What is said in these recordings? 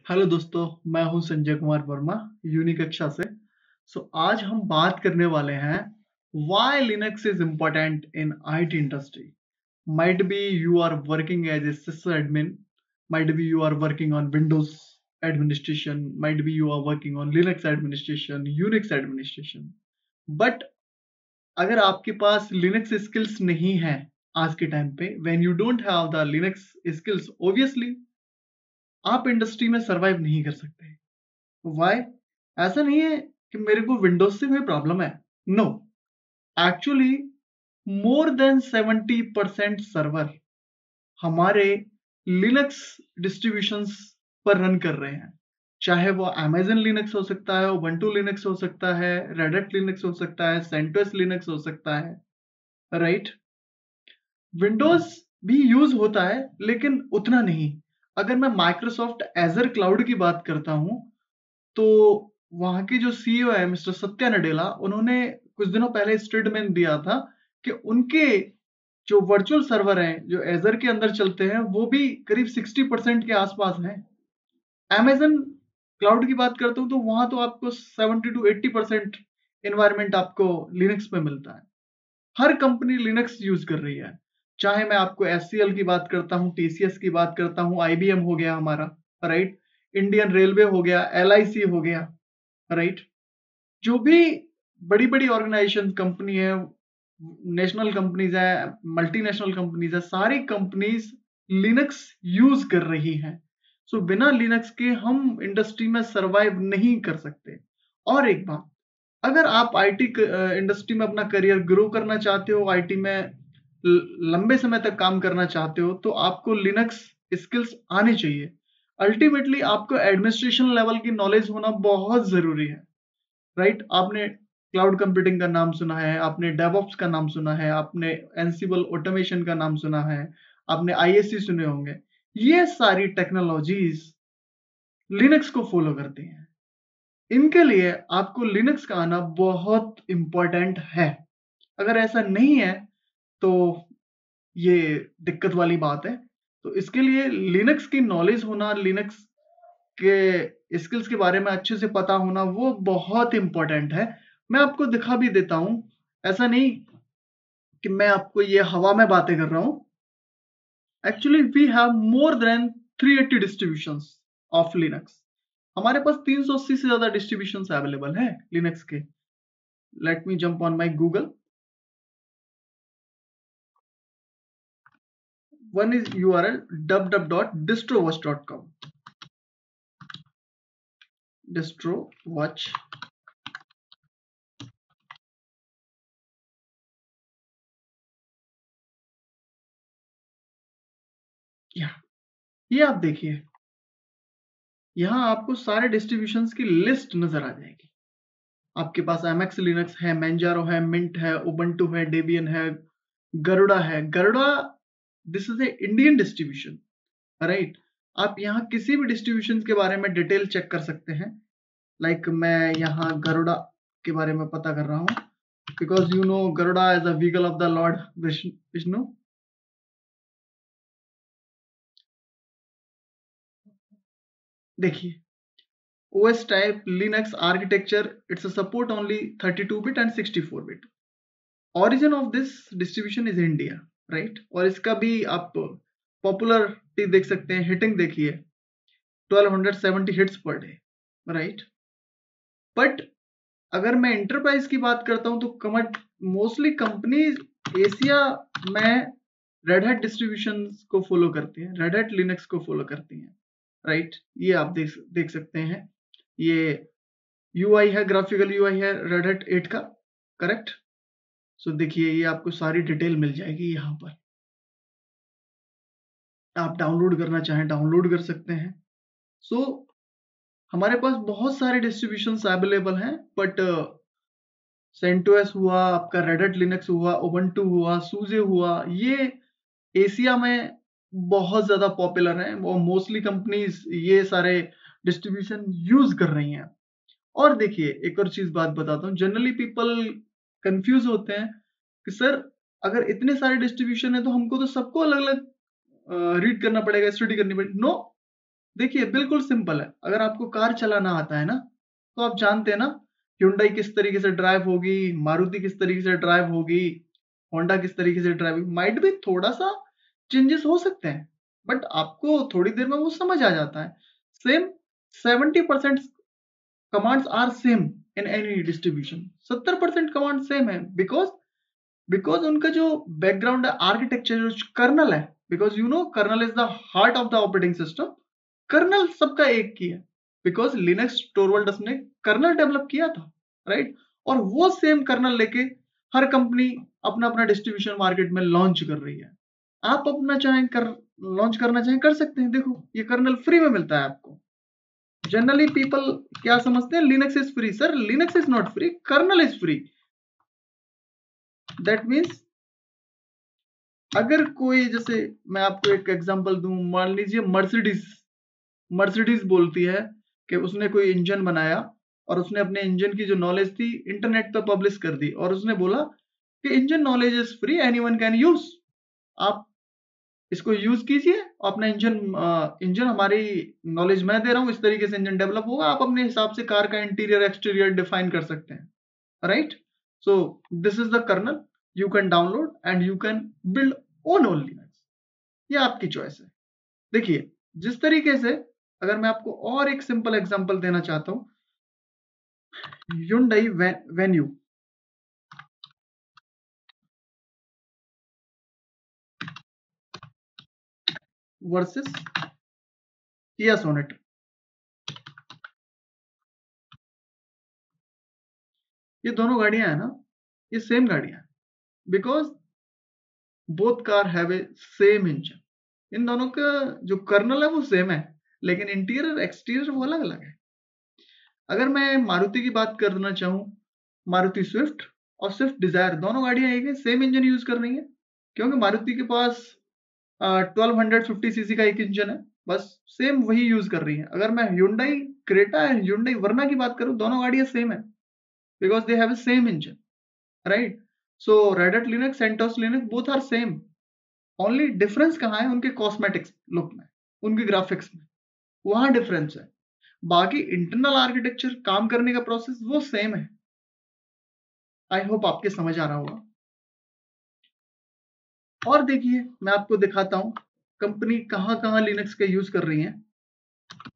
Hello दोस्तों, मैं हूं संजय कुमार वर्मा, यूनि कक्षा से। आज हम बात करने वाले हैं why Linux is important in IT industry. Might be you are working as a sysadmin, might be you are working on Windows administration, might be you are working on Linux administration, Unix administration. But अगर आपके पास Linux skills नहीं है आज के time पे, when you don't have the Linux skills, obviously आप industry में survive नहीं कर सकते। वाई? ऐसा नहीं है कि मेरे को विंडोज से कोई प्रॉब्लम है। No, actually more than 70% server हमारे लिनक्स डिस्ट्रीब्यूशंस पर रन कर रहे हैं। चाहे वो अमेजन लिनक्स हो सकता है, उबंटू लिनक्स हो सकता है, रेड लिनक्स हो सकता है, सेंटोस लिनक्स हो सकता है, राइट? विंडोज भी यूज होता है लेकिन उतना नहीं। अगर मैं माइक्रोसॉफ्ट एजर क्लाउड की बात करता हूं तो वहाँ के जो सीईओ है मिस्टर सत्या नडेला, उन्होंने कुछ दिनों पहले स्टेटमेंट दिया था कि उनके जो वर्चुअल सर्वर हैं जो एजर के अंदर चलते हैं वो भी करीब 60% के आसपास हैं। अमेजन क्लाउड की बात करता हूँ तो वहां तो आपको 70 to 80% एनवायरमेंट आपको लिनक्स में मिलता है। हर कंपनी लिनक्स यूज कर रही है। चाहे मैं आपको एचसीएल की बात करता हूँ, टीसीएस की बात करता हूँ, आईबीएम हो गया हमारा, राइट, इंडियन रेलवे हो गया, एलआईसी हो गया, राइट, जो भी बड़ी बड़ी ऑर्गेनाइजेशन कंपनी है, नेशनल कंपनीज है, मल्टीनेशनल कंपनीज है, सारी कंपनीज लिनक्स यूज कर रही हैं। बिना लिनक्स के हम इंडस्ट्री में सरवाइव नहीं कर सकते। और एक बात, अगर आप आईटी इंडस्ट्री में अपना करियर ग्रो करना चाहते हो, आईटी में लंबे समय तक काम करना चाहते हो, तो आपको लिनक्स स्किल्स आने चाहिए। अल्टीमेटली आपको एडमिनिस्ट्रेशन लेवल की नॉलेज होना बहुत जरूरी है, राइट? आपने क्लाउड कंप्यूटिंग का नाम सुना है, आपने डेवऑप्स का नाम सुना है, आपने एंसिबल ऑटोमेशन का नाम सुना है, आपने आईएससी सुने होंगे। ये सारी टेक्नोलॉजीज लिनक्स को फॉलो करती हैं। इनके लिए आपको लिनक्स का आना बहुत इंपॉर्टेंट है। अगर ऐसा नहीं है तो ये दिक्कत वाली बात है। तो इसके लिए लिनक्स की नॉलेज होना, लिनक्स के स्किल्स के बारे में अच्छे से पता होना वो बहुत इंपॉर्टेंट है। मैं आपको दिखा भी देता हूं। ऐसा नहीं कि मैं आपको ये हवा में बातें कर रहा हूं। Actually we have more than 380 distributions of Linux. हमारे पास 380 से ज्यादा डिस्ट्रीब्यूशंस अवेलेबल है लिनक्स के। Let me jump on my Google. One is URL www.distrowatch.com. Distrowatch. ये आप देखिए, यहाँ आपको सारे डिस्ट्रीब्यूशंस की लिस्ट नजर आ जाएगी। आपके पास एमएक्स लिनक्स है, मैंजारो है, मिंट है, उबंटू है, डेबियन है, गरुड़ा है। Garuda, this is a Indian distribution, right? आप यहाँ किसी भी डिस्ट्रीब्यूशन के बारे में डिटेल चेक कर सकते हैं। लाइक मैं यहाँ गरुड़ा के बारे में पता कर रहा हूँ, because you know Garuda as a vehicle of the Lord Vishnu. देखिए, OS type Linux architecture, it's a support only 32-bit and 64-bit. Origin of this distribution is India, right? और इसका भी आप पॉपुलरिटी देख सकते हैं, हिटिंग देखिए 1270 hits per day, right? But अगर मैं एंटरप्राइज की बात करता हूं तो मोस्टली कंपनीज एशिया में रेड हैट डिस्ट्रीब्यूशन को फॉलो करती हैं, रेड हैट लिनक्स को फॉलो करती हैं, राइट? ये आप देख सकते हैं। ये यूआई है, ग्राफिकल यूआई है रेड हैट 8 का, करेक्ट? देखिए, ये आपको सारी डिटेल मिल जाएगी यहाँ पर। आप डाउनलोड करना चाहें डाउनलोड कर सकते हैं। हमारे पास बहुत सारे डिस्ट्रीब्यूशंस अवेलेबल हैं, बट सेंटोस हुआ, आपका रेड हैट लिनक्स हुआ, उबंटू हुआ, सूजे हुआ, ये एशिया में बहुत ज्यादा पॉपुलर हैं और मोस्टली कंपनीज ये सारे डिस्ट्रीब्यूशन यूज कर रही हैं। और देखिए, एक और चीज बात बताता हूँ, जनरली पीपल कंफ्यूज होते हैं कि सर अगर इतने सारे डिस्ट्रीब्यूशन है तो हमको तो सबको अलग अलग रीड करना पड़ेगा, स्टडी करनी पड़ेगी। नो, देखिए बिल्कुल सिंपल है। अगर आपको कार चलाना आता है ना, तो आप जानते हैं ना Hyundai किस तरीके से ड्राइव होगी, मारुति किस तरीके से ड्राइव होगी, होंडा किस तरीके से ड्राइव होगी। माइट भी थोड़ा सा चेंजेस हो सकते हैं, बट आपको थोड़ी देर में वो समझ आ जाता है। Same 70% commands are same in any distribution. 70% command same है, बिकॉज उनका जो बैकग्राउंड है, आर्किटेक्चर, कर्नल है। Because you know kernel is the heart of the operating system. Kernel सबका एक ही है, बिकॉज लिनक्स टोरवल्ड्स ने कर्नल डेवलप किया था, राइट। और वो सेम कर्नल लेके हर कंपनी अपना अपना डिस्ट्रीब्यूशन मार्केट में लॉन्च कर रही है। आप अपना चाहें कर लॉन्च करना चाहें कर सकते हैं। देखो ये कर्नल फ्री में मिलता है आपको। जनरली पीपल क्या समझते हैं, Linux is free. Sir Linux is not free, kernel is free. That means अगर कोई, जैसे मैं आपको एक एग्जांपल दूं, मान लीजिए मर्सिडीज मर्सिडीज बोलती है कि उसने कोई इंजन बनाया और उसने अपने इंजन की जो नॉलेज थी इंटरनेट पर पब्लिश कर दी, और उसने बोला कि engine knowledge is free, anyone can use. आप इसको यूज कीजिए, अपना इंजन हमारी नॉलेज मैं दे रहा हूँ, इस तरीके से इंजन डेवलप होगा, आप अपने हिसाब से कार का इंटीरियर एक्सटीरियर डिफाइन कर सकते हैं, right. So this is the kernel, you can download and you can build own only. ये आपकी चॉइस है। देखिए जिस तरीके से, अगर मैं आपको और एक सिंपल एग्जांपल देना चाहता हूं, Hyundai Venue versus Kia Sonet। ये दोनों गाड़ियां हैं ना, ये सेम गाड़ियां हैं, because both car have a same engine. इन दोनों का जो कर्नल है वो सेम है, लेकिन इंटीरियर एक्सटीरियर वो अलग अलग है। अगर मैं मारुति की बात करना चाहूँ, मारुति स्विफ्ट और स्विफ्ट डिजायर दोनों गाड़ियां एक है, सेम इंजन यूज कर रही है। क्योंकि मारुति के पास 1250 सीसी का एक इंजन है, बस सेम वही यूज कर रही है। अगर मैं Hyundai Creta and Hyundai Verna की बात करूं, दोनों गाड़ियां सेम है, because they have same engine, right. So red hat Linux, CentOS Linux, both are same. Only difference कहाँ है, उनके कॉस्मेटिक्स लुक में, उनके ग्राफिक्स में, वहां डिफरेंस है। बाकी इंटरनल आर्किटेक्चर, काम करने का प्रोसेस वो सेम है। आई होप आपके समझ आ रहा होगा। और देखिए मैं आपको दिखाता हूँ कंपनी कहाँ कहाँ लिनक्स का यूज कर रही है।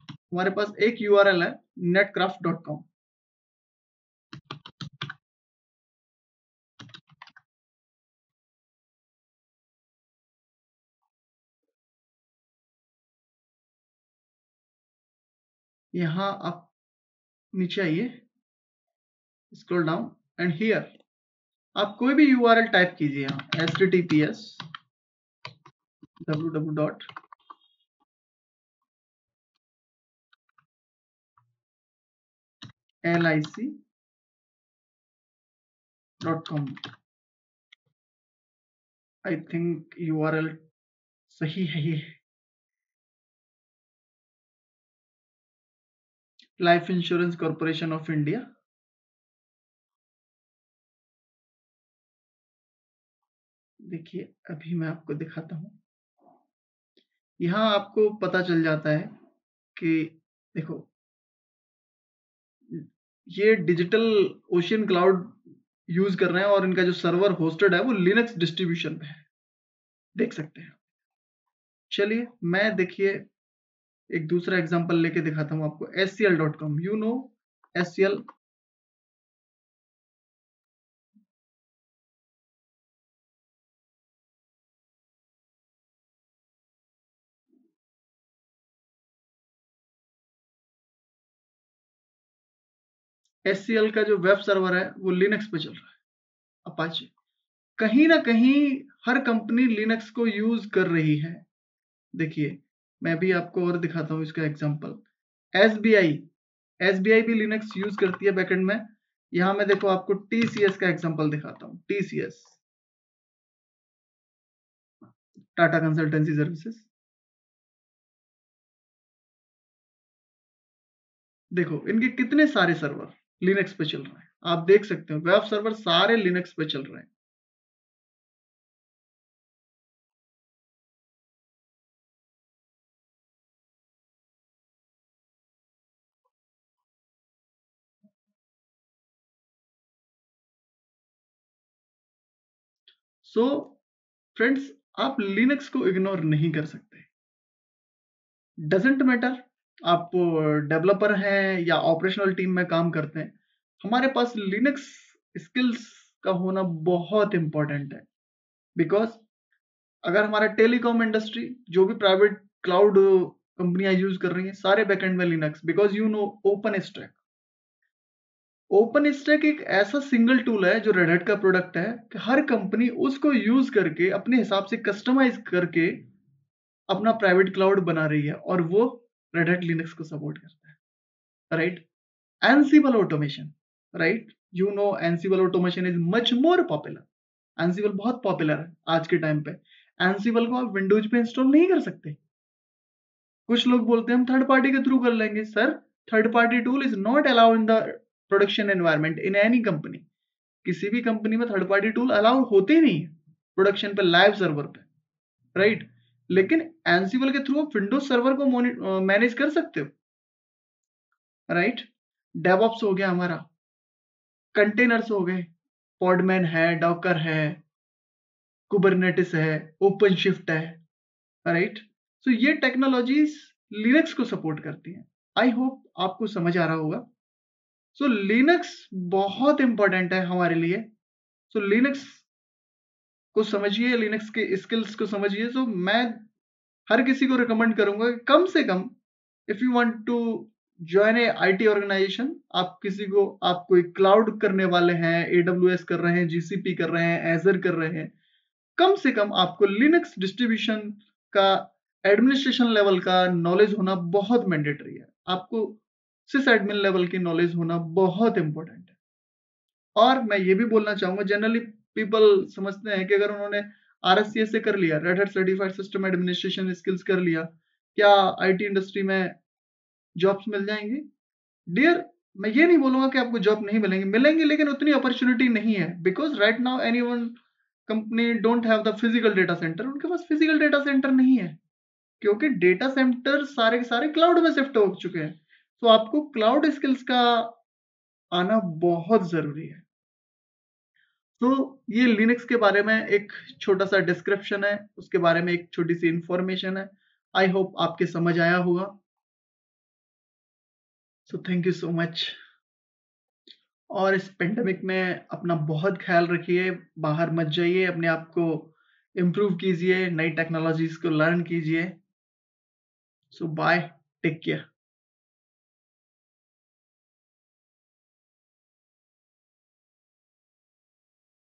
हमारे पास एक यूआरएल है netcraft.com। यहाँ आप नीचे आइए, स्क्रॉल डाउन एंड हियर आप कोई भी यूआरएल टाइप कीजिए, यहाँ https www.lic.com। I think URL सही है ये। Life insurance corporation of India. देखिए अभी मैं आपको दिखाता हूँ। यहाँ आपको पता चल जाता है कि देखो ये डिजिटल ओशियन क्लाउड यूज कर रहे हैं, और इनका जो सर्वर होस्टेड है वो लिनक्स डिस्ट्रीब्यूशन पे है, देख सकते हैं। चलिए मैं देखिए एक दूसरा एग्जांपल लेके दिखाता हूँ आपको। scl.com, you know scl। scl का जो वेब सर्वर है वो लिनक्स पे चल रहा है, अपाचे। कहीं ना कहीं हर कंपनी लिनक्स को यूज कर रही है। देखिए मैं भी आपको और दिखाता हूँ इसका एग्जांपल। SBI SBI भी लिनक्स यूज करती है बैकएंड में। यहाँ मैं देखो आपको TCS का एग्जांपल दिखाता हूँ। TCS, Tata consultancy services. देखो इनके कितने सारे सर्वर लिनक्स पे चल रहे हैं, आप देख सकते हो वेब सर्वर सारे लिनक्स पे चल रहे हैं। सो फ्रेंड्स, आप लिनक्स को इग्नोर नहीं कर सकते। डजेंट मैटर आप डेवलपर हैं या ऑपरेशनल टीम में काम करते हैं, हमारे पास लिनक्स स्किल्स का होना बहुत इंपॉर्टेंट है। बिकॉज अगर हमारा टेलीकॉम इंडस्ट्री, जो भी प्राइवेट क्लाउड कंपनियां यूज कर रही हैं, सारे बैकएंड में Linux, because you know open stack. Open stack एक ऐसा सिंगल टूल है जो रेड हैट का प्रोडक्ट है कि हर कंपनी उसको यूज करके अपने हिसाब से कस्टमाइज करके अपना प्राइवेट क्लाउड बना रही है, और वो रेड हैट लिनक्स को सपोर्ट करता है, right? एनसिबल automation, right? You know एनसिबल automation is much more popular. एनसिबल बहुत पॉपुलर है आज के टाइम पे। एनसिबल को आप विंडोज पे इंस्टॉल नहीं कर सकते। कुछ लोग बोलते हैं हम थर्ड पार्टी के थ्रू कर लेंगे। Sir, third party tool is not allow in the production environment in any company. किसी भी कंपनी में थर्ड पार्टी टूल अलाउ होते ही नहीं है प्रोडक्शन पे, लाइव सर्वर पे, राइट? लेकिन एनसिबल के थ्रू आप विंडोज सर्वर को मैनेज कर सकते हो, राइट? डेवऑप्स हो गया हमारा, कंटेनर्स हो गए, पॉडमैन है, डॉकर है, कुबरनेटिस है, ओपन शिफ्ट है, राइट? सो ये टेक्नोलॉजीज लिनक्स को सपोर्ट करती हैं। आई होप आपको समझ आ रहा होगा। सो लिनक्स बहुत इंपॉर्टेंट है हमारे लिए। सो लिनक्स को समझिए, लिनक्स के स्किल्स को समझिए। सो मैं हर किसी को रिकमेंड करूंगा कि कम से कम, if you want to join a IT organisation, आप किसी को, आप कोई क्लाउड करने वाले हैं, एडब्ल्यूएस कर रहे हैं, जीसीपी कर रहे हैं, एजर कर रहे हैं, कम से कम आपको लिनक्स डिस्ट्रीब्यूशन का एडमिनिस्ट्रेशन लेवल का नॉलेज होना बहुत मैंडेटरी है। आपको सिस एडमिन लेवल की नॉलेज होना बहुत इंपॉर्टेंट है। और मैं ये भी बोलना चाहूंगा, जनरली पीपल समझते हैं कि अगर उन्होंने आरएससीएस से कर लिया, red hat certified system administration skills कर लिया, क्या आईटी इंडस्ट्री में जॉब्स मिल जाएंगे? डियर, मैं ये नहीं बोलूंगा कि आपको जॉब नहीं मिलेंगे, मिलेंगे, लेकिन उतनी अपॉर्चुनिटी नहीं है। Because right now anyone company don't have the physical data centre. उनके पास फिजिकल डेटा सेंटर नहीं है, क्योंकि डेटा सेंटर सारे के सारे क्लाउड में शिफ्ट हो चुके हैं। तो आपको क्लाउड स्किल्स का आना बहुत जरूरी है। तो ये लिनक्स के बारे में एक छोटा सा डिस्क्रिप्शन है, उसके बारे में एक छोटी सी इंफॉर्मेशन है। आई होप आपके समझ आया होगा। So thank you so much. और इस पेंडेमिक में अपना बहुत ख्याल रखिए, बाहर मत जाइए, अपने आप को इम्प्रूव कीजिए, नई टेक्नोलॉजीज को लर्न कीजिए। सो बाय, टेक केयर।